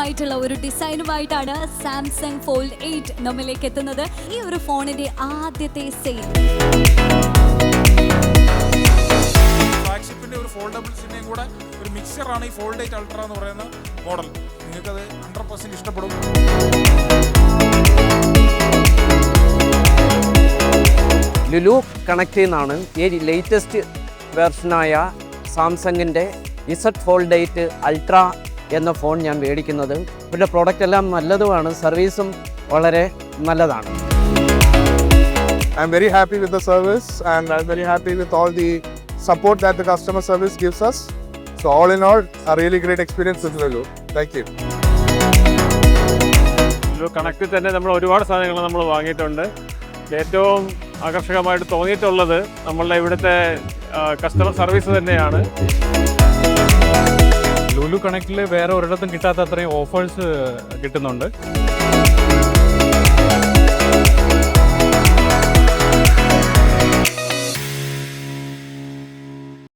ആയിട്ടുള്ള ഒരു ഡിസൈനുമായിട്ടാണ് Samsung fold 8 നമ്മിലേക്ക് എത്തുന്നത്. ഈ ഒരു ഫോണിന്റെ ആദ്യത്തെ സെയിൽ ഫ്ലാഗ്ഷിപ്പിന്റെ ഒരു ഫോൾഡബിൾസിന്റെയും കൂടെ ഒരു മിക്സറാണ് ഈ ഫോൾഡ് 8 അൾട്ര എന്ന് പറയുന്ന മോഡൽ. നിങ്ങൾക്കത് 100% ഇഷ്ടപ്പെടും. ലുലു കണക്റ്റിൽ നിന്നാണ് ഈ ലേറ്റസ്റ്റ് വെർഷനായ സാംസങ്ങിൻ്റെ Z Fold 8 അൾട്ര എന്ന ഫോൺ ഞാൻ മേടിക്കുന്നത്. പിന്നെ പ്രോഡക്റ്റ് എല്ലാം നല്ലതുമാണ്, സർവീസും വളരെ നല്ലതാണ്. I'm very happy with the service and I'm very happy with all the support that the customer service gives us. So all in all, a really great experience with Lulu. Thank you. Lulu കണക്റ്റിൽ തന്നെ നമ്മൾ ഒരുപാട് സാധനങ്ങൾ നമ്മൾ വാങ്ങിയിട്ടുണ്ട്. ഏറ്റവും ആകർഷകമായിട്ട് തോന്നിയിട്ടുള്ളത് നമ്മളുടെ ഇവിടുത്തെ കസ്റ്റമർ സർവീസ് തന്നെയാണ്. ലുലു കണക്റ്റിൽ വേറെ ഒരിടത്തും കിട്ടാത്ത അത്രയും ഓഫേഴ്സ് കിട്ടുന്നുണ്ട്.